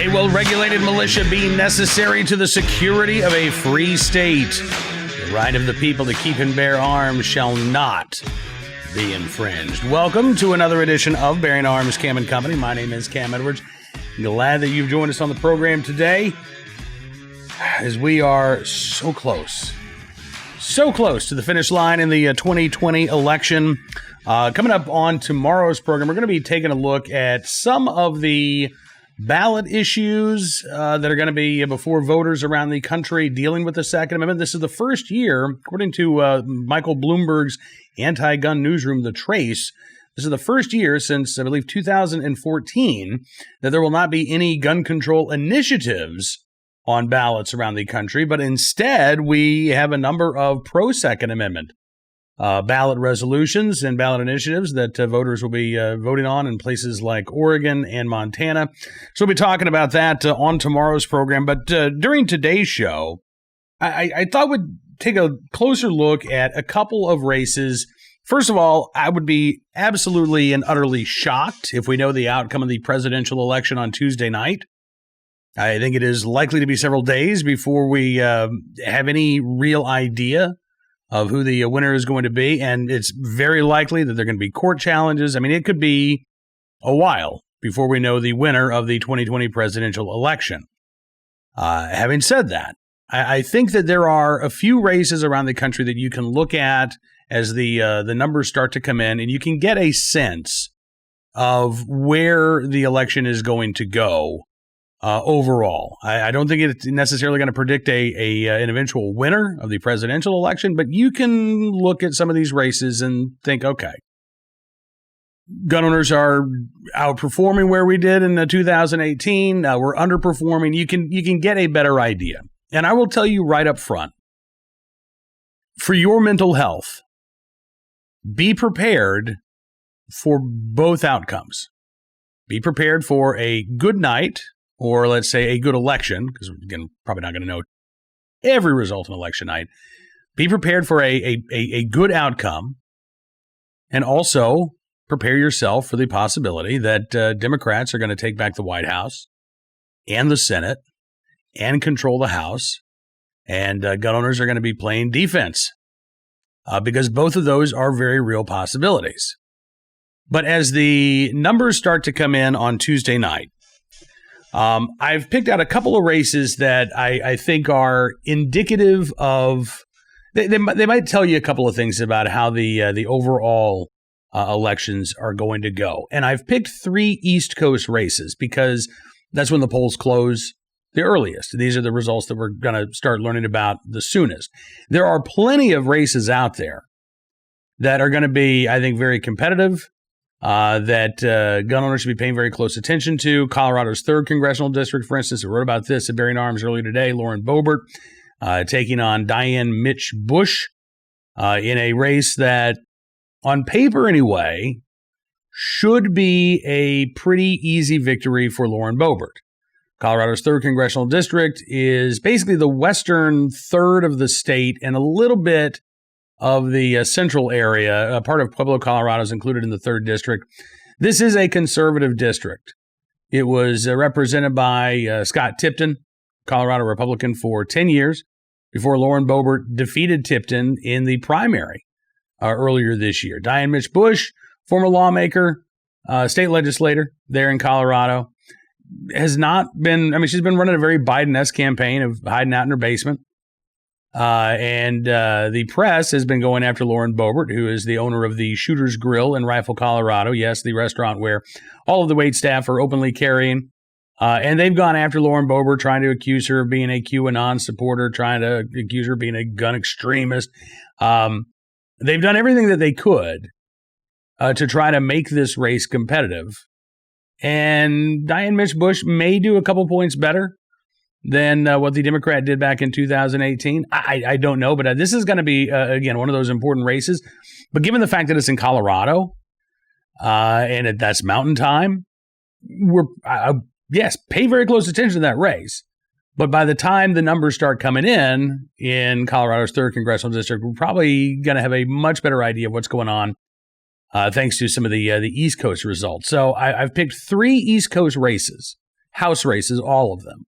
A well-regulated militia being necessary to the security of a free state. The right of the people to keep and bear arms shall not be infringed. Welcome to another edition of Bearing Arms Cam & Company. My name is Cam Edwards. I'm glad that you've joined us on the program today as we are so close to the finish line in the 2020 election. Coming up on tomorrow's program, we're going to be taking a look at some of the ballot issues that are going to be before voters around the country dealing with the Second Amendment. This is the first year, according to Michael Bloomberg's anti-gun newsroom, The Trace, this is the first year since, I believe, 2014 that there will not be any gun control initiatives on ballots around the country, but instead we have a number of pro-Second Amendment ballot resolutions and ballot initiatives that voters will be voting on in places like Oregon and Montana. So we'll be talking about that on tomorrow's program. But during today's show, I thought we'd take a closer look at a couple of races. First of all, I would be absolutely and utterly shocked if we know the outcome of the presidential election on Tuesday night. I think it is likely to be several days before we have any real idea of who the winner is going to be, and it's very likely that there are going to be court challenges. I mean, it could be a while before we know the winner of the 2020 presidential election. Having said that, I think that there are a few races around the country that you can look at as the numbers start to come in, and you can get a sense of where the election is going to go overall. I don't think it's necessarily going to predict an eventual winner of the presidential election, but you can look at some of these races and think, okay, gun owners are outperforming where we did in 2018. We're underperforming. You can get a better idea. And I will tell you right up front, for your mental health, be prepared for both outcomes. Be prepared for a good night, or let's say a good election, because again, probably not going to know every result on election night. Be prepared for a good outcome, and also prepare yourself for the possibility that Democrats are going to take back the White House and the Senate and control the House, and gun owners are going to be playing defense because both of those are very real possibilities. But as the numbers start to come in on Tuesday night, I've picked out a couple of races that I think are indicative of. They might tell you a couple of things about how the overall elections are going to go. And I've picked 3 East Coast races because that's when the polls close the earliest. These are the results that we're going to start learning about the soonest. There are plenty of races out there that are going to be, I think, very competitive. That gun owners should be paying very close attention to. Colorado's 3rd Congressional District, for instance, I wrote about this at Bearing Arms earlier today. Lauren Boebert taking on Diane Mitch Bush in a race that, on paper anyway, should be a pretty easy victory for Lauren Boebert. Colorado's 3rd Congressional District is basically the western third of the state and a little bit of the central area. A part of Pueblo, Colorado is included in the 3rd district. This is a conservative district. It was represented by Scott Tipton, Colorado Republican, for 10 years before Lauren Boebert defeated Tipton in the primary earlier this year. Diane Mitch Bush, former lawmaker, state legislator there in Colorado, has not been, she's been running a very Biden-esque campaign of hiding out in her basement. And the press has been going after Lauren Boebert, who is the owner of the Shooter's Grill in Rifle, Colorado. Yes, the restaurant where all of the waitstaff are openly carrying. And they've gone after Lauren Boebert, trying to accuse her of being a QAnon supporter, trying to accuse her of being a gun extremist. They've done everything that they could to try to make this race competitive. And Diane Mitch Bush may do a couple points better than what the Democrat did back in 2018. I don't know, but this is going to be, again, one of those important races. But given the fact that it's in Colorado and that's mountain time, yes, pay very close attention to that race. But by the time the numbers start coming in Colorado's 3rd Congressional District, we're probably going to have a much better idea of what's going on thanks to some of the East Coast results. So I've picked 3 East Coast races. House races, all of them,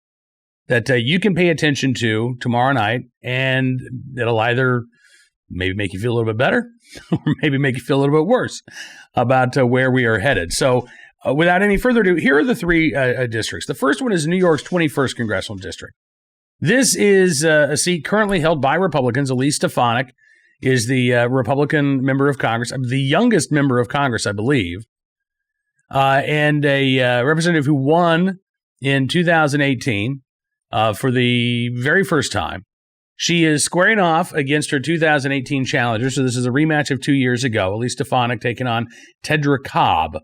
that you can pay attention to tomorrow night, and it'll either maybe make you feel a little bit better or maybe make you feel a little bit worse about where we are headed. So without any further ado, here are the three districts. The first one is New York's 21st Congressional District. This is a seat currently held by Republicans. Elise Stefanik is the Republican member of Congress, the youngest member of Congress, I believe, and a representative who won in 2018 for the very first time. She is squaring off against her 2018 challenger, so this is a rematch of 2 years ago. Elise Stefanik taking on Tedra Cobb.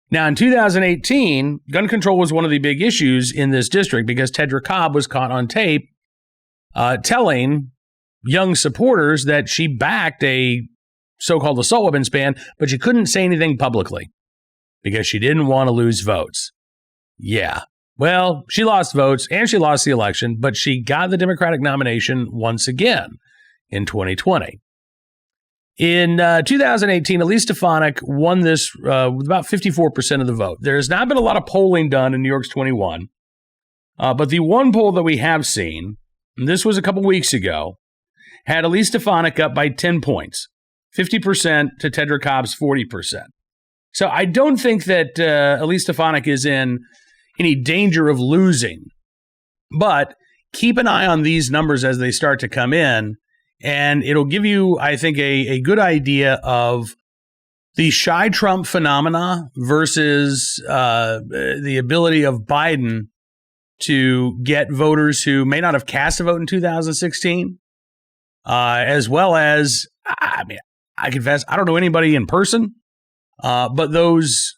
Now, in 2018, gun control was one of the big issues in this district because Tedra Cobb was caught on tape telling young supporters that she backed a so-called assault weapons ban, but she couldn't say anything publicly because she didn't want to lose votes. Yeah. Well, she lost votes and she lost the election, but she got the Democratic nomination once again in 2020. In 2018, Elise Stefanik won this with about 54% of the vote. There has not been a lot of polling done in New York's 21, but the one poll that we have seen, and this was a couple weeks ago, had Elise Stefanik up by 10 points, 50% to Tedra Cobb's 40%. So I don't think that Elise Stefanik is in any danger of losing. But keep an eye on these numbers as they start to come in, and it'll give you, I think, a good idea of the shy Trump phenomena versus the ability of Biden to get voters who may not have cast a vote in 2016, as well as, I mean, I confess, I don't know anybody in person, but those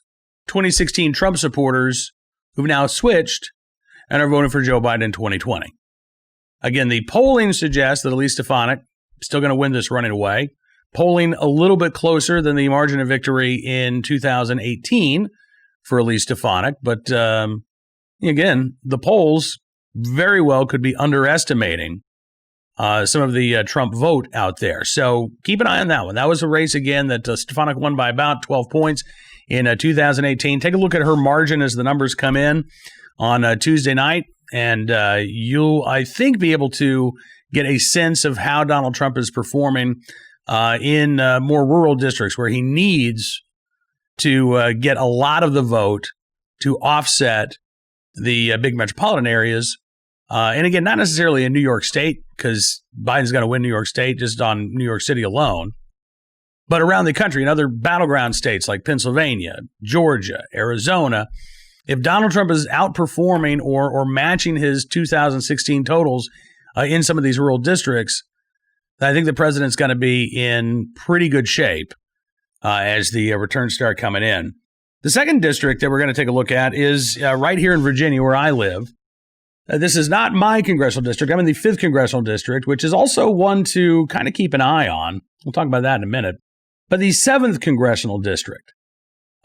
2016 Trump supporters who've now switched and are voting for Joe Biden in 2020. Again, the polling suggests that Elise Stefanik is still going to win this running away, polling a little bit closer than the margin of victory in 2018 for Elise Stefanik. But again, the polls very well could be underestimating some of the Trump vote out there. So keep an eye on that one. That was a race, again, that Stefanik won by about 12 points in 2018. Take a look at her margin as the numbers come in on Tuesday night, and you'll, I think, be able to get a sense of how Donald Trump is performing in more rural districts where he needs to get a lot of the vote to offset the big metropolitan areas. And again, not necessarily in New York State, because Biden's going to win New York State just on New York City alone, but around the country in other battleground states like Pennsylvania, Georgia, Arizona. If Donald Trump is outperforming or matching his 2016 totals in some of these rural districts, I think the president's going to be in pretty good shape as the returns start coming in. The second district that we're going to take a look at is right here in Virginia, where I live. This is not my congressional district. I'm in the 5th Congressional District, which is also one to kind of keep an eye on. We'll talk about that in a minute. But the 7th Congressional District,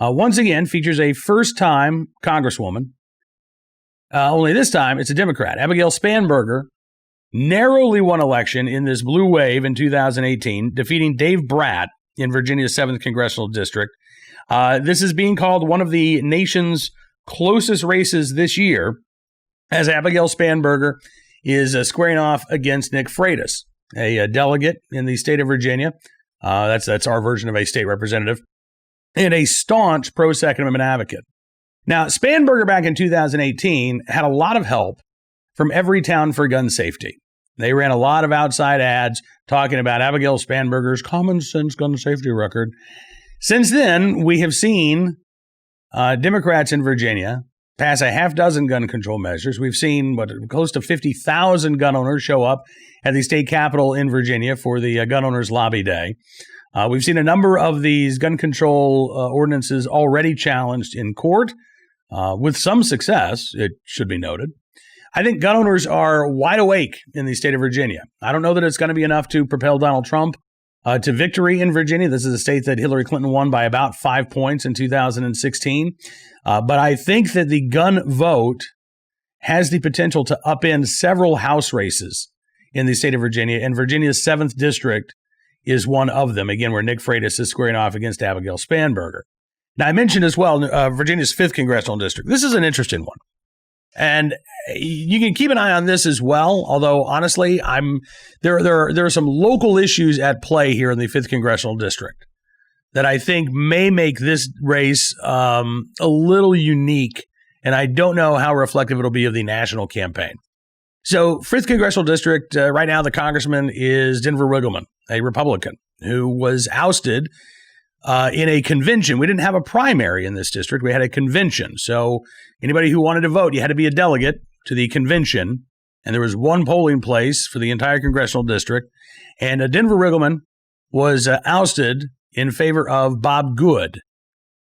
once again, features a first-time Congresswoman. Only this time, it's a Democrat. Abigail Spanberger narrowly won election in this blue wave in 2018, defeating Dave Bratt in Virginia's 7th Congressional District. This is being called one of the nation's closest races this year, as Abigail Spanberger is squaring off against Nick Freitas, a delegate in the state of Virginia. That's our version of a state representative, and a staunch pro-Second Amendment advocate. Now, Spanberger back in 2018 had a lot of help from Everytown for Gun Safety. They ran a lot of outside ads talking about Abigail Spanberger's common sense gun safety record. Since then, we have seen Democrats in Virginia pass a half dozen gun control measures. We've seen close to 50,000 gun owners show up at the state capitol in Virginia for the Gun Owners Lobby Day. We've seen a number of these gun control ordinances already challenged in court, with some success, it should be noted. I think gun owners are wide awake in the state of Virginia. I don't know that it's going to be enough to propel Donald Trump to victory in Virginia. This is a state that Hillary Clinton won by about 5 points in 2016. But I think that the gun vote has the potential to upend several House races in the state of Virginia, and Virginia's 7th district is one of them, again, where Nick Freitas is squaring off against Abigail Spanberger. Now, I mentioned as well Virginia's 5th Congressional District. This is an interesting one. And you can keep an eye on this as well. Although, honestly, there are some local issues at play here in the 5th Congressional District that I think may make this race a little unique. And I don't know how reflective it'll be of the national campaign. So 5th Congressional District, right now, the congressman is Denver Riggleman, a Republican who was ousted in a convention. We didn't have a primary in this district. We had a convention. So anybody who wanted to vote, you had to be a delegate to the convention. And there was one polling place for the entire congressional district. And Denver Riggleman was ousted in favor of Bob Good.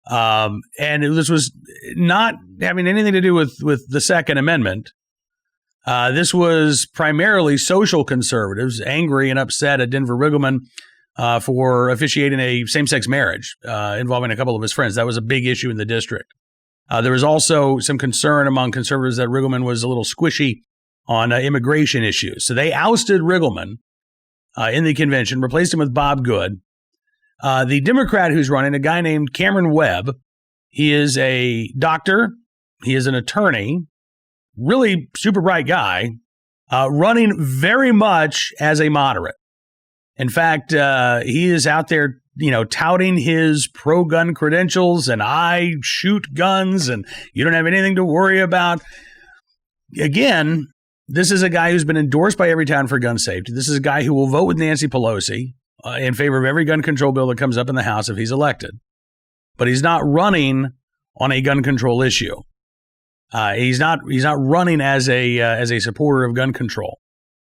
And this was not having anything to do with the Second Amendment. This was primarily social conservatives angry and upset at Denver Riggleman for officiating a same-sex marriage involving a couple of his friends. That was a big issue in the district. There was also some concern among conservatives that Riggleman was a little squishy on immigration issues. So they ousted Riggleman in the convention, replaced him with Bob Good. The Democrat who's running, a guy named Cameron Webb, he is a doctor. He is an attorney, really super bright guy, running very much as a moderate. In fact, he is out there, touting his pro-gun credentials and I shoot guns and you don't have anything to worry about. Again, this is a guy who's been endorsed by Everytown for gun safety. This is a guy who will vote with Nancy Pelosi in favor of every gun control bill that comes up in the House if he's elected. But he's not running on a gun control issue. He's not running as a supporter of gun control.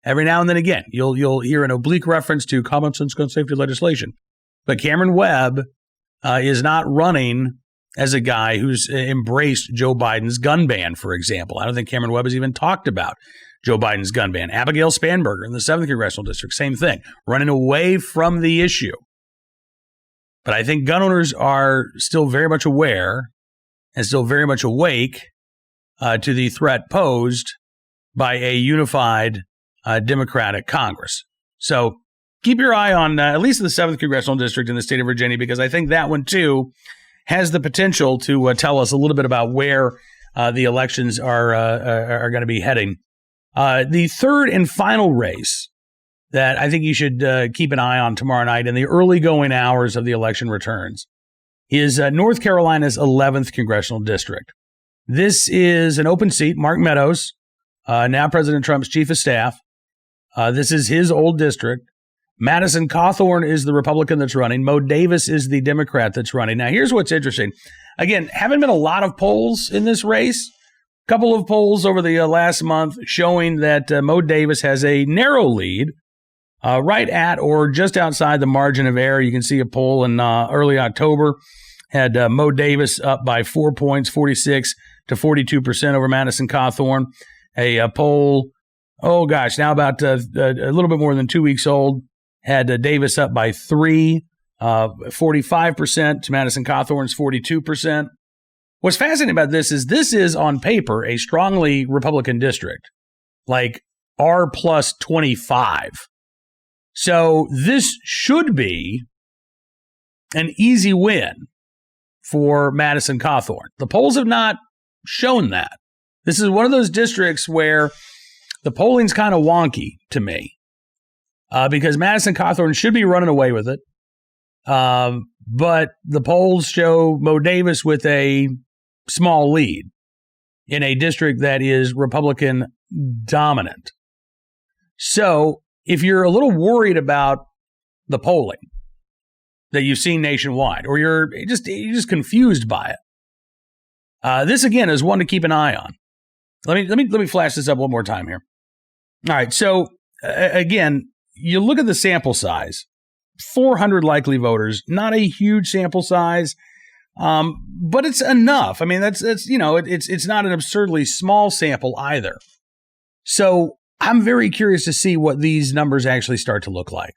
Every now and then again, you'll hear an oblique reference to common sense gun safety legislation. But Cameron Webb is not running as a guy who's embraced Joe Biden's gun ban, for example. I don't think Cameron Webb has even talked about Joe Biden's gun ban. Abigail Spanberger in the 7th Congressional District, same thing, running away from the issue. But I think gun owners are still very much aware and still very much awake to the threat posed by a unified Democratic Congress. So keep your eye on at least the 7th Congressional District in the state of Virginia, because I think that one, too, has the potential to tell us a little bit about where the elections are going to be heading. The third and final race that I think you should keep an eye on tomorrow night in the early going hours of the election returns is North Carolina's 11th Congressional District. This is an open seat. Mark Meadows, now President Trump's chief of staff. This is his old district. Madison Cawthorn is the Republican that's running. Mo Davis is the Democrat that's running. Now, here's what's interesting. Again, haven't been a lot of polls in this race. A couple of polls over the last month showing that Mo Davis has a narrow lead right at or just outside the margin of error. You can see a poll in early October had Mo Davis up by 4 points, 46 to 42% over Madison Cawthorn. A poll, now about a little bit more than 2 weeks old, had Davis up by 3, 45% to Madison Cawthorn's 42%. What's fascinating about this is on paper a strongly Republican district, like R plus 25. So this should be an easy win for Madison Cawthorn. The polls have not shown that. This is one of those districts where the polling's kind of wonky to me. Because Madison Cawthorn should be running away with it. But the polls show Mo Davis with a small lead in a district that is Republican dominant. So if you're a little worried about the polling that you've seen nationwide, or you're just confused by it, this again is one to keep an eye on. Let me flash this up one more time here. All right. So again, you look at the sample size, 400 likely voters, not a huge sample size, but it's enough. I mean, it's not an absurdly small sample either. So I'm very curious to see what these numbers actually start to look like.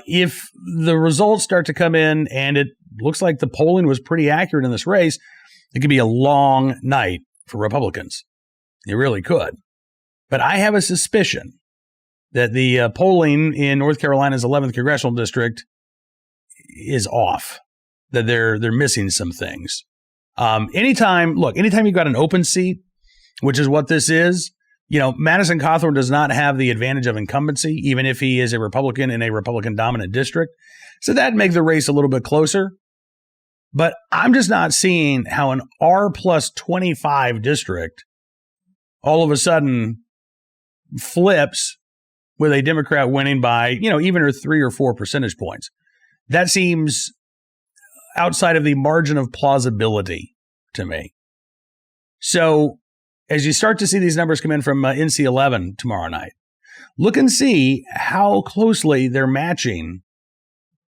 If the results start to come in and it looks like the polling was pretty accurate in this race, it could be a long night for Republicans. It really could. But I have a suspicion that the polling in North Carolina's 11th Congressional District is off, that they're missing some things. Anytime you've got an open seat, which is what this is, Madison Cawthorn does not have the advantage of incumbency, even if he is a Republican in a Republican-dominant district. So that makes the race a little bit closer. But I'm just not seeing how an R plus 25 district all of a sudden flips with a Democrat winning by, even or 3 or 4 percentage points. That seems outside of the margin of plausibility to me. So as you start to see these numbers come in from NC11 tomorrow night, look and see how closely they're matching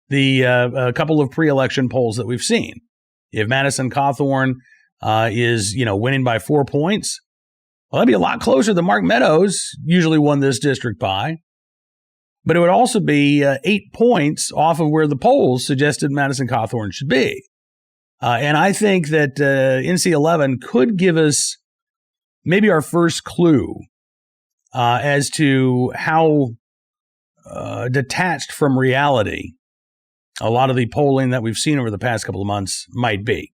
the couple of pre-election polls that we've seen. If Madison Cawthorn is, winning by 4 points, well, that'd be a lot closer than Mark Meadows usually won this district by. But it would also be 8 points off of where the polls suggested Madison Cawthorn should be. And I think that NC11 could give us maybe our first clue as to how detached from reality a lot of the polling that we've seen over the past couple of months might be.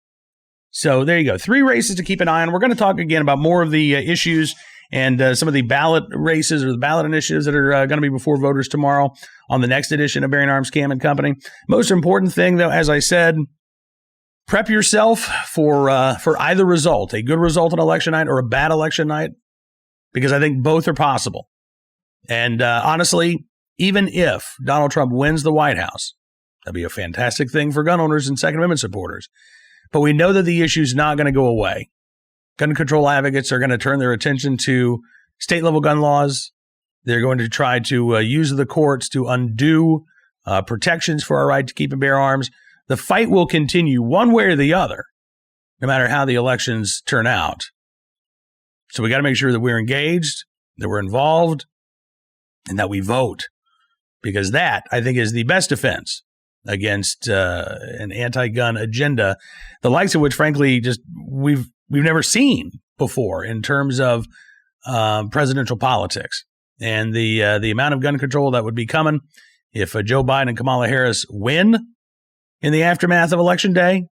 So there you go. 3 races to keep an eye on. We're going to talk again about more of the issues and some of the ballot races or the ballot initiatives that are going to be before voters tomorrow on the next edition of Bearing Arms Cam and Company. Most important thing, though, as I said, prep yourself for either result, a good result on election night or a bad election night, because I think both are possible. And honestly, even if Donald Trump wins the White House, that'd be a fantastic thing for gun owners and Second Amendment supporters. But we know that the issue is not going to go away. Gun control advocates are going to turn their attention to state-level gun laws. They're going to try to use the courts to undo protections for our right to keep and bear arms. The fight will continue one way or the other, no matter how the elections turn out. So we got to make sure that we're engaged, that we're involved, and that we vote. Because that, I think, is the best defense against an anti-gun agenda, the likes of which, frankly, just we've never seen before in terms of presidential politics. And the amount of gun control that would be coming if Joe Biden and Kamala Harris win in the aftermath of Election Day,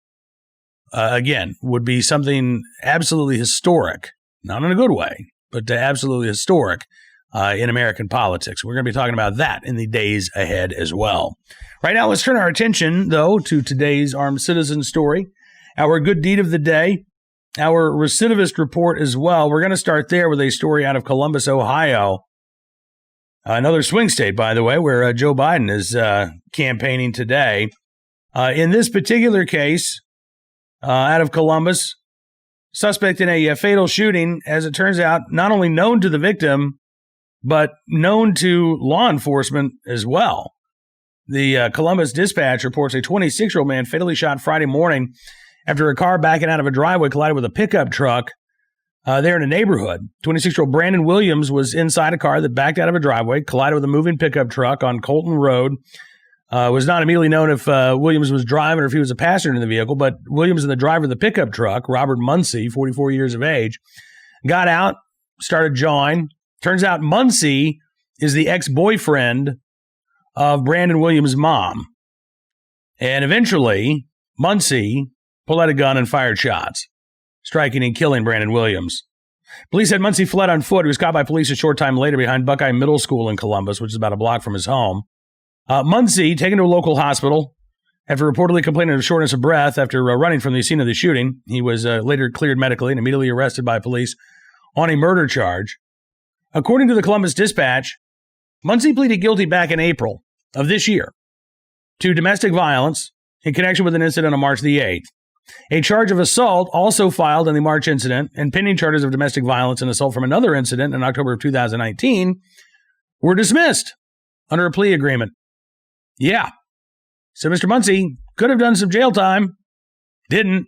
again, would be something absolutely historic, not in a good way, but absolutely historic in American politics. We're going to be talking about that in the days ahead as well. Right now, let's turn our attention, though, to today's armed citizen story, our good deed of the day, our recidivist report as well. We're going to start there with a story out of Columbus, Ohio, another swing state, by the way, where Joe Biden is campaigning today. In this particular case, out of Columbus, suspect in a fatal shooting, as it turns out, not only known to the victim, but known to law enforcement as well. The Columbus Dispatch reports a 26-year-old man fatally shot Friday morning after a car backing out of a driveway collided with a pickup truck there in a neighborhood. 26-year-old Brandon Williams was inside a car that backed out of a driveway, collided with a moving pickup truck on Colton Road. Was not immediately known if Williams was driving or if he was a passenger in the vehicle, but Williams and the driver of the pickup truck, Robert Muncie, 44 years of age, got out, started jawing. Turns out Muncie is the ex-boyfriend of Brandon Williams' mom. And eventually, Muncie pulled out a gun and fired shots, striking and killing Brandon Williams. Police said Muncie fled on foot. He was caught by police a short time later behind Buckeye Middle School in Columbus, which is about a block from his home. Muncie, taken to a local hospital after reportedly complaining of shortness of breath after running from the scene of the shooting. He was later cleared medically and immediately arrested by police on a murder charge. According to the Columbus Dispatch, Muncie pleaded guilty back in April of this year to domestic violence in connection with an incident on March the 8th. A charge of assault also filed in the March incident, and pending charges of domestic violence and assault from another incident in October of 2019 were dismissed under a plea agreement. Yeah. So Mr. Muncie could have done some jail time. Didn't.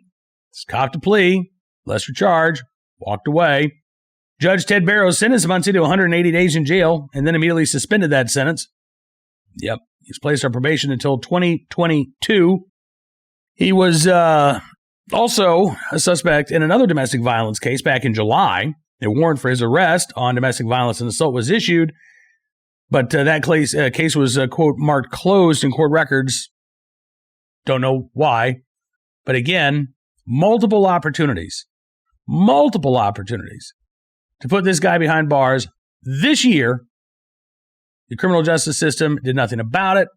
Just copped a plea, lesser charge, walked away. Judge Ted Barrows sentenced Muncie to 180 days in jail and then immediately suspended that sentence. Yep. He's placed on probation until 2022. He was also a suspect in another domestic violence case back in July. A warrant for his arrest on domestic violence and assault was issued, but that case was, quote, marked closed in court records. Don't know why. But again, multiple opportunities to put this guy behind bars this year. The criminal justice system did nothing about it.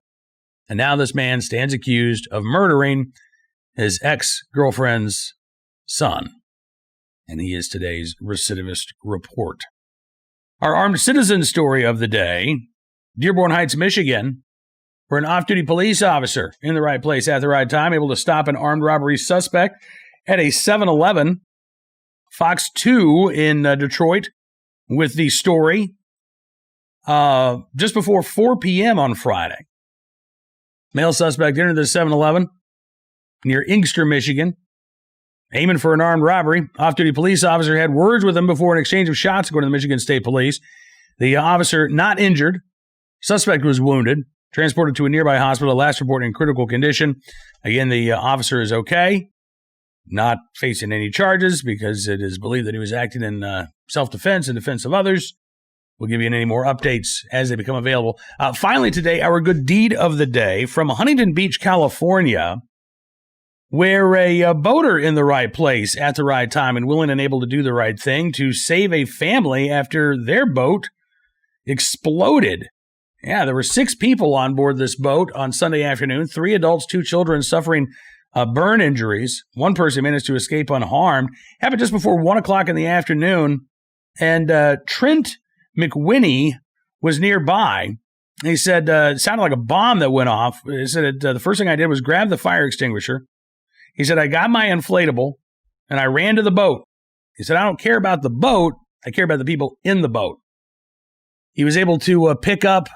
And now this man stands accused of murdering his ex-girlfriend's son. And he is today's recidivist report. Our armed citizen story of the day, Dearborn Heights, Michigan, where an off-duty police officer in the right place at the right time, able to stop an armed robbery suspect at a 7-Eleven. Fox 2 in Detroit with the story just before 4 p.m. on Friday. Male suspect entered the 7-Eleven near Inkster, Michigan, aiming for an armed robbery. Off-duty police officer had words with him before an exchange of shots, according to the Michigan State Police. The officer not injured. Suspect was wounded, transported to a nearby hospital, last report in critical condition. Again, the officer is okay, not facing any charges because it is believed that he was acting in self-defense and defense of others. We'll give you any more updates as they become available. Finally today, our good deed of the day from Huntington Beach, California, where a boater in the right place at the right time and willing and able to do the right thing to save a family after their boat exploded. Yeah, there were 6 people on board this boat on Sunday afternoon, 3 adults, 2 children suffering burn injuries. One person managed to escape unharmed. Happened just before 1 o'clock in the afternoon, and Trent McWhinney was nearby. He said it sounded like a bomb that went off. He said the first thing I did was grab the fire extinguisher. He said, I got my inflatable, and I ran to the boat. He said, I don't care about the boat. I care about the people in the boat. He was able to pick up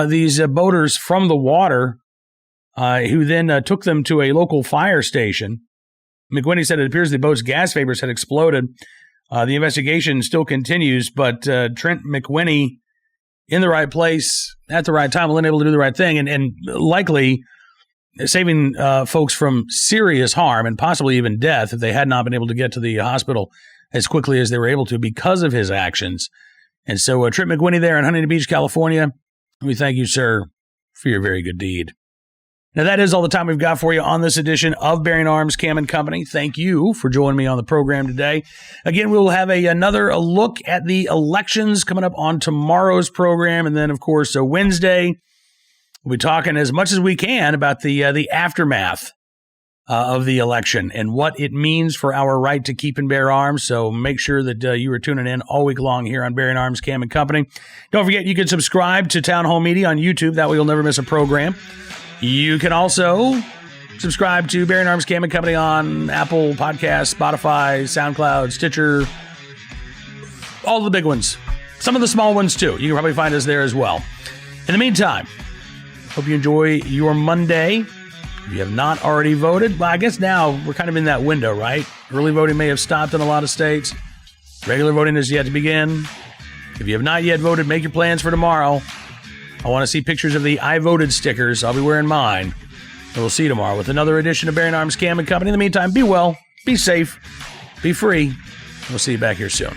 these boaters from the water, who then took them to a local fire station. McWhinney said it appears the boat's gas vapors had exploded. The investigation still continues, but Trent McWhinney in the right place at the right time, willing able to do the right thing, and likely saving folks from serious harm and possibly even death if they had not been able to get to the hospital as quickly as they were able to because of his actions. And so Trent McWhinney there in Huntington Beach, California, we thank you, sir, for your very good deed. Now, that is all the time we've got for you on this edition of Bearing Arms Cam & Company. Thank you for joining me on the program today. Again, we'll have another look at the elections coming up on tomorrow's program. And then, of course, Wednesday, we'll be talking as much as we can about the aftermath of the election and what it means for our right to keep and bear arms. So make sure that you are tuning in all week long here on Bearing Arms Cam & Company. Don't forget, you can subscribe to Town Hall Media on YouTube. That way you'll never miss a program. You can also subscribe to Bearing Arms Cam & Company on Apple Podcasts, Spotify, SoundCloud, Stitcher, all the big ones. Some of the small ones, too. You can probably find us there as well. In the meantime, hope you enjoy your Monday. If you have not already voted, well, I guess now we're kind of in that window, right? Early voting may have stopped in a lot of states. Regular voting is yet to begin. If you have not yet voted, make your plans for tomorrow. I want to see pictures of the I voted stickers. I'll be wearing mine. And we'll see you tomorrow with another edition of Bearing Arms Cam & Company. In the meantime, be well, be safe, be free. We'll see you back here soon.